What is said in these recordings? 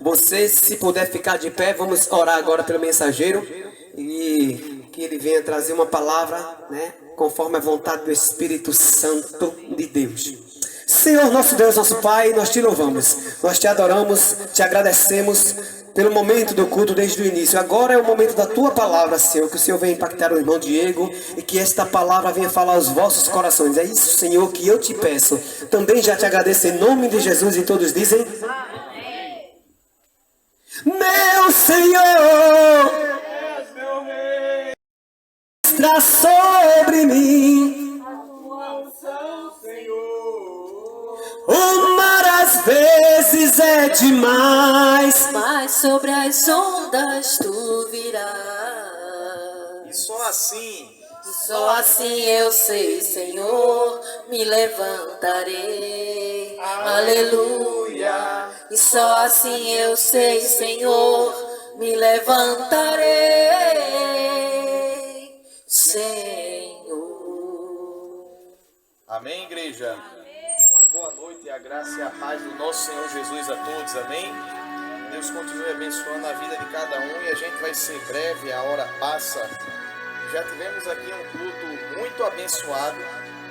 Você, se puder ficar de pé, vamos orar agora pelo mensageiro e que ele venha trazer uma palavra, né, conforme a vontade do Espírito Santo de Deus. Senhor, nosso Deus, nosso Pai, nós te louvamos, nós te adoramos, te agradecemos pelo momento do culto desde o início. Agora é o momento da tua palavra, Senhor, que o Senhor venha impactar o irmão Diego e que esta palavra venha falar aos vossos corações. É isso, Senhor, que eu te peço. Também já te agradeço em nome de Jesus, e todos dizem: amém. Meu Senhor, está sobre mim. O mar às vezes é demais, mas sobre as ondas tu virás. E só assim eu sei, Senhor, me levantarei. Aleluia. E só assim eu sei, Senhor, me levantarei, Senhor. Amém, igreja? Uma boa noite e a graça e a paz do nosso Senhor Jesus a todos, amém? Deus continue abençoando a vida de cada um e a gente vai ser breve, a hora passa. Já tivemos aqui um culto muito abençoado,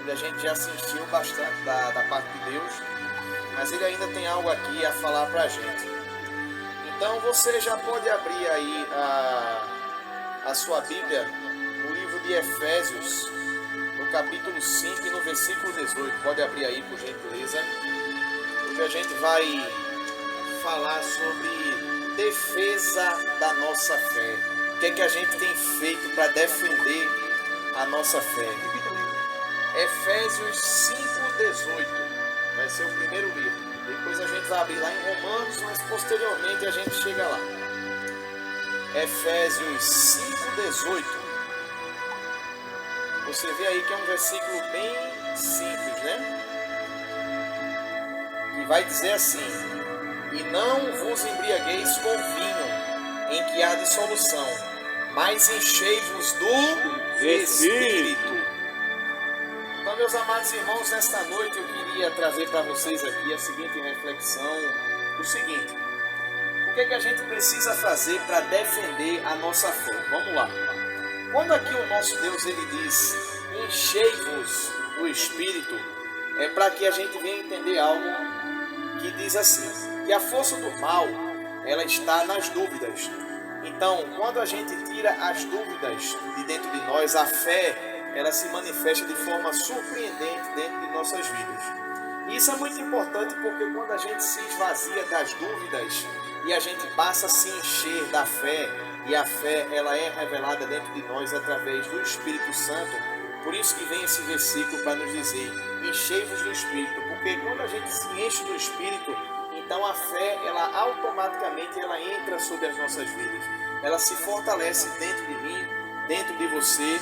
onde a gente já assistiu bastante da parte de Deus, mas ele ainda tem algo aqui a falar pra gente. Então você já pode abrir aí a sua Bíblia no livro de Efésios, no capítulo 5 e no versículo 18. Pode abrir aí, por gentileza. Hoje a gente vai falar sobre defesa da nossa fé. O que é que a gente tem feito para defender a nossa fé? Efésios 5:18 vai ser o primeiro livro. Depois a gente vai abrir lá em Romanos, mas posteriormente a gente chega lá. Efésios 5:18. Você vê aí que é um versículo bem simples, né? Que vai dizer assim: e não vos embriagueis com vinho, em que há dissolução, mas enchei-vos do Espírito. Então, meus amados irmãos, nesta noite eu queria trazer para vocês aqui a seguinte reflexão: o seguinte, o que é que a gente precisa fazer para defender a nossa fé? Vamos lá. Quando aqui o nosso Deus ele diz enchei-vos do Espírito, é para que a gente venha entender algo que diz assim, que a força do mal ela está nas dúvidas. Então, quando a gente tira as dúvidas de dentro de nós, a fé ela se manifesta de forma surpreendente dentro de nossas vidas. E isso é muito importante porque quando a gente se esvazia das dúvidas e a gente passa a se encher da fé, e a fé ela é revelada dentro de nós através do Espírito Santo. Por isso que vem esse versículo para nos dizer enchei-vos do Espírito, porque quando a gente se enche do Espírito, então a fé ela automaticamente ela entra sobre as nossas vidas, ela se fortalece dentro de mim, dentro de você.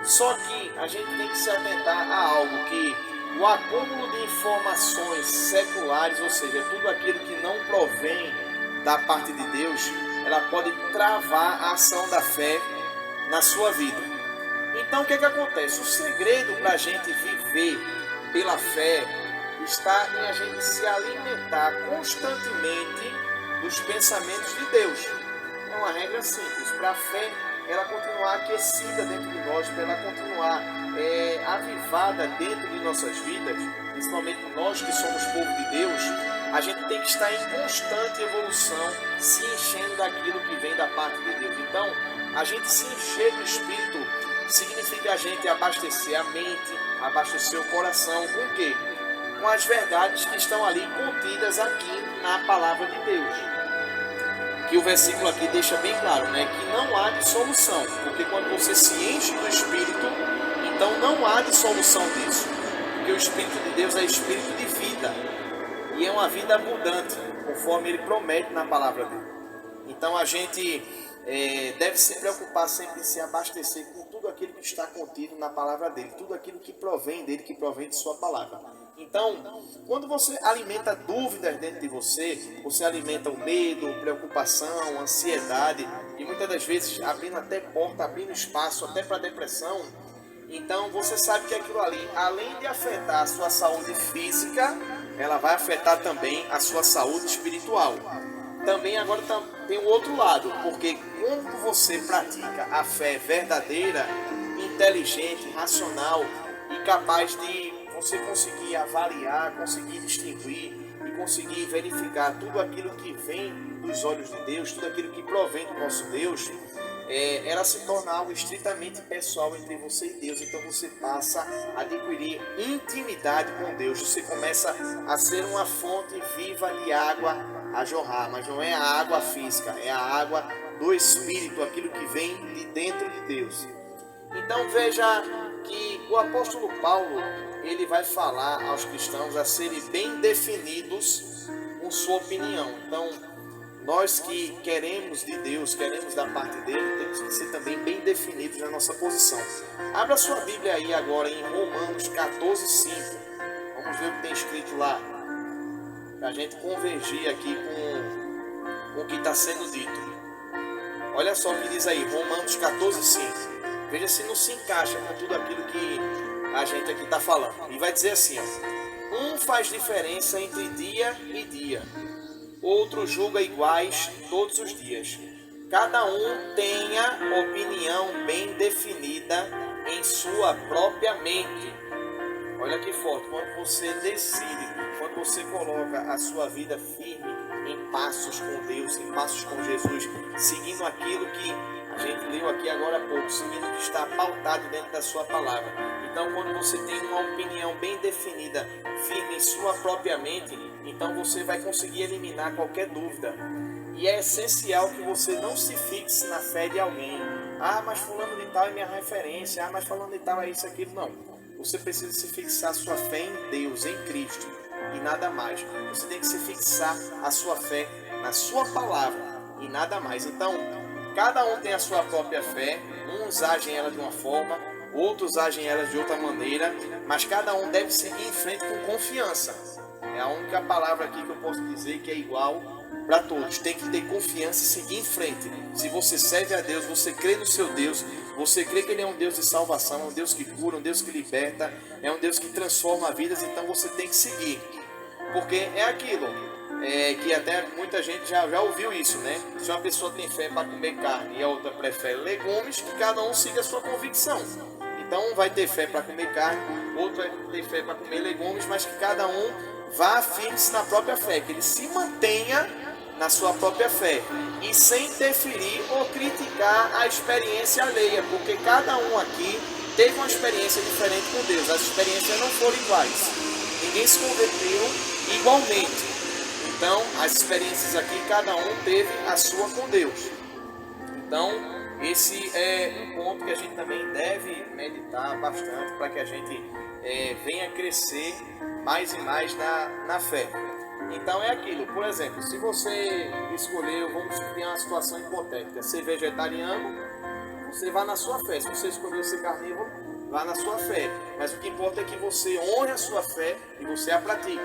Só que a gente tem que se atentar a algo, que o acúmulo de informações seculares, ou seja, tudo aquilo que não provém da parte de Deus, ela pode travar a ação da fé na sua vida. Então o que acontece? O segredo para a gente viver pela fé está em a gente se alimentar constantemente dos pensamentos de Deus. É uma regra simples, para a fé ela continuar aquecida dentro de nós, para ela continuar avivada dentro de nossas vidas, principalmente nós que somos povo de Deus, a gente tem que estar em constante evolução, se enchendo daquilo que vem da parte de Deus. Então, a gente se encher do Espírito significa a gente abastecer a mente, abastecer o coração. Com o quê? Com as verdades que estão ali contidas aqui na palavra de Deus. Que o versículo aqui deixa bem claro, né? Que não há dissolução, porque quando você se enche do Espírito, então não há dissolução disso. Porque o Espírito de Deus é Espírito de vida. E é uma vida abundante, conforme Ele promete na palavra dele. Então a gente deve se preocupar sempre em se abastecer com tudo aquilo que está contido na palavra dele, tudo aquilo que provém dele, que provém de sua palavra. Então, quando você alimenta dúvidas dentro de você, você alimenta o medo, preocupação, ansiedade, e muitas das vezes abrindo até porta, abrindo espaço até para depressão. Então você sabe que aquilo ali, além de afetar a sua saúde física, ela vai afetar também a sua saúde espiritual. também agora tem o outro lado, porque quando você pratica a fé verdadeira, inteligente, racional e capaz de você conseguir avaliar, conseguir distinguir e conseguir verificar tudo aquilo que vem dos olhos de Deus, tudo aquilo que provém do nosso Deus, ela se torna algo estritamente pessoal entre você e Deus. Então você passa a adquirir intimidade com Deus, você começa a ser uma fonte viva de água a jorrar, mas não é a água física, é a água do Espírito, aquilo que vem de dentro de Deus. Então veja que o apóstolo Paulo, ele vai falar aos cristãos a serem bem definidos com sua opinião. Então, nós que queremos de Deus, queremos da parte dele, temos que ser também bem definidos na nossa posição. Abra sua Bíblia aí agora em Romanos 14:5. Vamos ver o que tem escrito lá, para a gente convergir aqui com o que está sendo dito. Olha só o que diz aí, Romanos 14:5. Veja se não se encaixa com tudo aquilo que a gente aqui está falando. E vai dizer assim, ó: um faz diferença entre dia e dia, outro julga iguais todos os dias. Cada um tenha opinião bem definida em sua própria mente. Olha que forte, quando você decide, quando você coloca a sua vida firme em passos com Deus, em passos com Jesus, seguindo aquilo que a gente leu aqui agora há pouco, seguindo o que está pautado dentro da sua palavra. Então, quando você tem uma opinião bem definida, firme em sua própria mente, então você vai conseguir eliminar qualquer dúvida. E é essencial que você não se fixe na fé de alguém. Ah, mas fulano de tal é minha referência. Ah, mas fulano de tal é isso, aquilo. Não. Você precisa se fixar a sua fé em Deus, em Cristo, e nada mais. Você tem que se fixar a sua fé na sua palavra e nada mais. Então, cada um tem a sua própria fé. Uns agem ela de uma forma, outros agem ela de outra maneira, mas cada um deve seguir em frente com confiança. É a única palavra aqui que eu posso dizer que é igual para todos. Tem que ter confiança e seguir em frente. Se você serve a Deus, você crê no seu Deus, você crê que Ele é um Deus de salvação, um Deus que cura, um Deus que liberta, é um Deus que transforma vidas, então você tem que seguir. Porque é aquilo que até muita gente já ouviu isso, né? Se uma pessoa tem fé para comer carne e a outra prefere legumes, que cada um siga a sua convicção. Então um vai ter fé para comer carne, outro vai ter fé para comer legumes, mas que cada um vá firme-se na própria fé, que ele se mantenha na sua própria fé e sem interferir ou criticar a experiência alheia, porque cada um aqui teve uma experiência diferente com Deus, as experiências não foram iguais, ninguém se converteu igualmente. Então as experiências aqui, cada um teve a sua com Deus. Então esse é um ponto que a gente também deve meditar bastante para que a gente venha crescer mais e mais na fé. Então é aquilo, por exemplo, se você escolheu, vamos criar uma situação hipotética, ser vegetariano, você vai na sua fé. Se você escolheu ser carnívoro, vá na sua fé. Mas o que importa é que você honre a sua fé e você a pratique.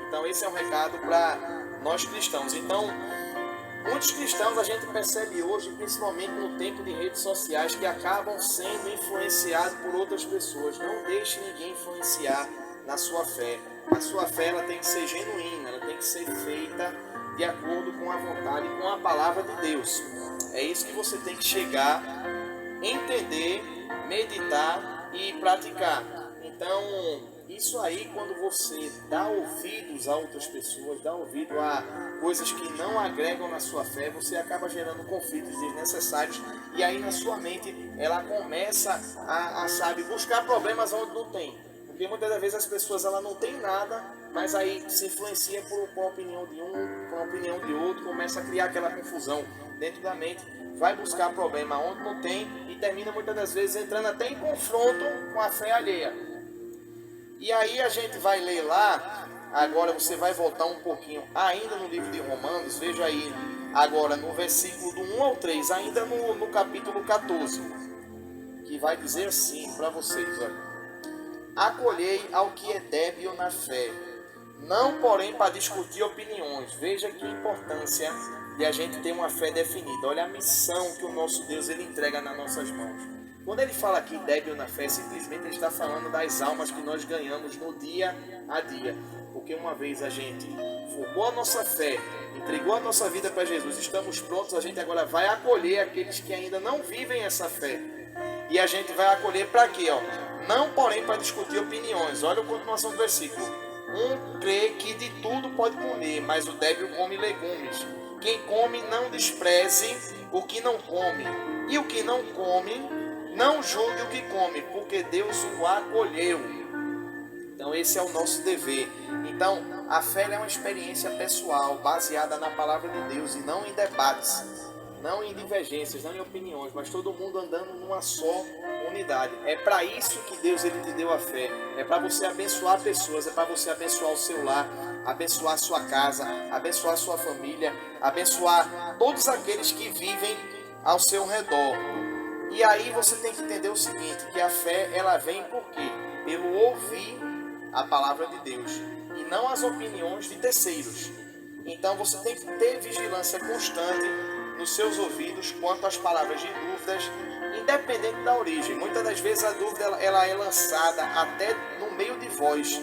Então esse é um recado para nós cristãos. Então, muitos cristãos a gente percebe hoje, principalmente no tempo de redes sociais, que acabam sendo influenciados por outras pessoas. Não deixe ninguém influenciar na sua fé. A sua fé ela tem que ser genuína, ela tem que ser feita de acordo com a vontade e com a palavra de Deus. É isso que você tem que chegar, entender, meditar e praticar. Então, isso aí, quando você dá ouvidos a outras pessoas, dá ouvido a coisas que não agregam na sua fé, você acaba gerando conflitos desnecessários e aí na sua mente ela começa a buscar problemas onde não tem. Porque muitas das vezes as pessoas ela não tem nada, mas aí se influencia por a opinião de um, por a opinião de outro, começa a criar aquela confusão dentro da mente, vai buscar problema onde não tem e termina muitas das vezes entrando até em confronto com a fé alheia. E aí a gente vai ler lá, agora você vai voltar um pouquinho, ainda no livro de Romanos, veja aí, agora no versículo do 1 ao 3, ainda no capítulo 14, que vai dizer assim para vocês, olha: acolhei ao que é débil na fé, não porém para discutir opiniões. Veja que importância de a gente ter uma fé definida. Olha a missão que o nosso Deus ele entrega nas nossas mãos. Quando ele fala aqui débil na fé, simplesmente ele está falando das almas que nós ganhamos no dia a dia. Porque uma vez a gente formou a nossa fé, entregou a nossa vida para Jesus, estamos prontos, a gente agora vai acolher aqueles que ainda não vivem essa fé. E a gente vai acolher para quê? Ó? Não, porém, para discutir opiniões. Olha a continuação do versículo. Um crê que de tudo pode comer, mas o débil come legumes. Quem come não despreze o que não come. E o que não come, não julgue o que come, porque Deus o acolheu. Então esse é o nosso dever. Então a fé é uma experiência pessoal, baseada na palavra de Deus e não em debates, não em divergências, não em opiniões, mas todo mundo andando numa só unidade. É para isso que Deus ele te deu a fé. É para você abençoar pessoas, é para você abençoar o seu lar, abençoar a sua casa, abençoar a sua família, abençoar todos aqueles que vivem ao seu redor. E aí você tem que entender o seguinte, que a fé ela vem por quê? Pelo ouvir a palavra de Deus e não as opiniões de terceiros. Então você tem que ter vigilância constante nos seus ouvidos quanto às palavras de dúvidas, independente da origem. Muitas das vezes a dúvida ela é lançada até no meio de voz,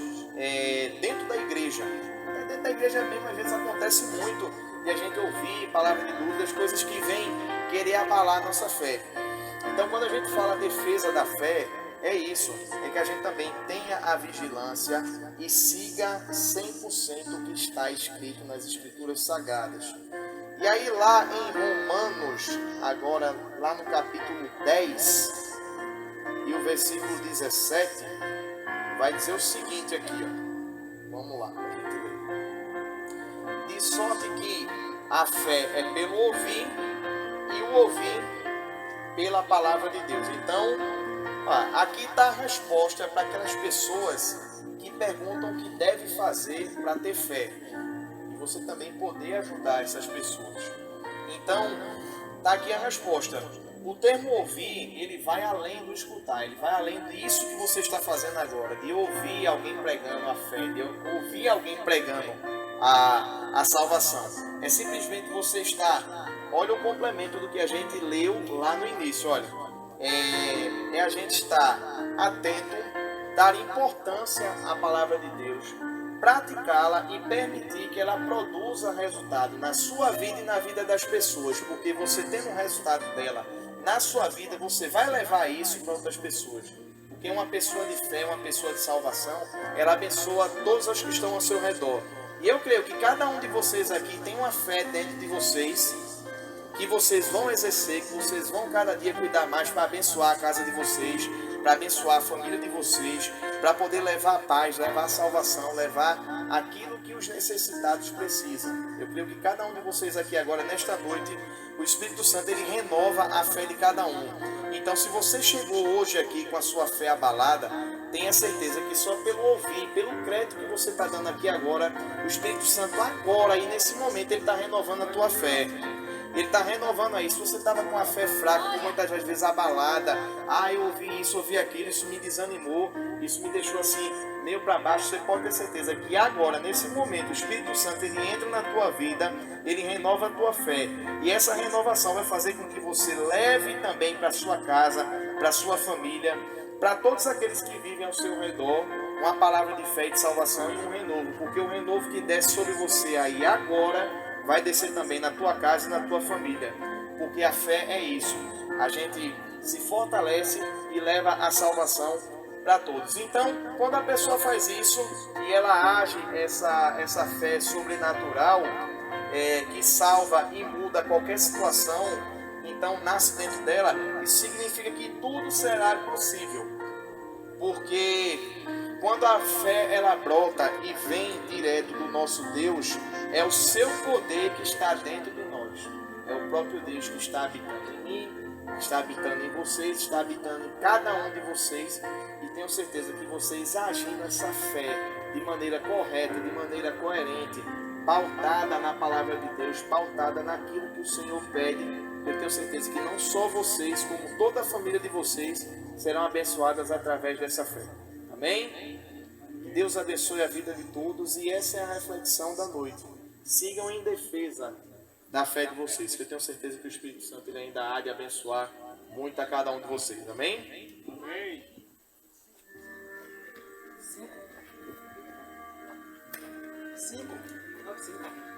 dentro da igreja. Dentro da igreja mesmo, às vezes acontece muito de a gente ouvir palavras de dúvidas, coisas que vêm querer abalar a nossa fé. Então, quando a gente fala a defesa da fé, é isso, é que a gente também tenha a vigilância e siga 100% o que está escrito nas Escrituras Sagradas. E aí lá em Romanos, agora lá no capítulo 10 e o versículo 17, vai dizer o seguinte aqui, ó. Vamos lá, para a gente ler. De sorte que a fé é pelo ouvir e o ouvir pela palavra de Deus. Então, aqui está a resposta para aquelas pessoas que perguntam o que deve fazer para ter fé. E você também poder ajudar essas pessoas. Então, está aqui a resposta. O termo ouvir, ele vai além do escutar, ele vai além disso que você está fazendo agora, de ouvir alguém pregando a fé, de ouvir alguém pregando a salvação. É simplesmente você estar, olha o complemento do que a gente leu lá no início, olha, é a gente estar atento, dar importância à palavra de Deus, praticá-la e permitir que ela produza resultado na sua vida e na vida das pessoas, porque você tendo um resultado dela na sua vida, você vai levar isso para outras pessoas. Porque uma pessoa de fé, uma pessoa de salvação, ela abençoa todos os que estão ao seu redor. E eu creio que cada um de vocês aqui tem uma fé dentro de vocês, que vocês vão exercer, que vocês vão cada dia cuidar mais para abençoar a casa de vocês, para abençoar a família de vocês, para poder levar a paz, levar a salvação, levar aquilo que os necessitados precisam. Eu creio que cada um de vocês aqui agora, nesta noite, o Espírito Santo ele renova a fé de cada um. Então, se você chegou hoje aqui com a sua fé abalada, tenha certeza que só pelo ouvir, pelo crédito que você está dando aqui agora, o Espírito Santo agora, e nesse momento, ele está renovando a tua fé. Ele está renovando aí. Se você estava com a fé fraca, muitas vezes abalada, eu ouvi isso, ouvi aquilo, isso me desanimou, isso me deixou assim, meio para baixo, você pode ter certeza que agora, nesse momento, o Espírito Santo, ele entra na tua vida, ele renova a tua fé. E essa renovação vai fazer com que você leve também para a sua casa, para a sua família, para todos aqueles que vivem ao seu redor, uma palavra de fé e de salvação e um renovo. Porque o renovo que desce sobre você aí agora vai descer também na tua casa e na tua família. Porque a fé é isso. A gente se fortalece e leva a salvação para todos. Então, quando a pessoa faz isso e ela age essa fé sobrenatural, que salva e muda qualquer situação, então nasce dentro dela, isso significa que tudo será possível. Porque quando a fé ela brota e vem direto do nosso Deus, é o seu poder que está dentro de nós. É o próprio Deus que está habitando em mim, está habitando em vocês, está habitando em cada um de vocês. E tenho certeza que vocês agindo essa fé de maneira correta, de maneira coerente, pautada na palavra de Deus, pautada naquilo que o Senhor pede, eu tenho certeza que não só vocês, como toda a família de vocês, serão abençoadas através dessa fé. Amém? Deus abençoe a vida de todos e essa é a reflexão da noite. Sigam em defesa da fé de vocês, que eu tenho certeza que o Espírito Santo ele ainda há de abençoar muito a cada um de vocês. Amém? Amém. 5. Sim.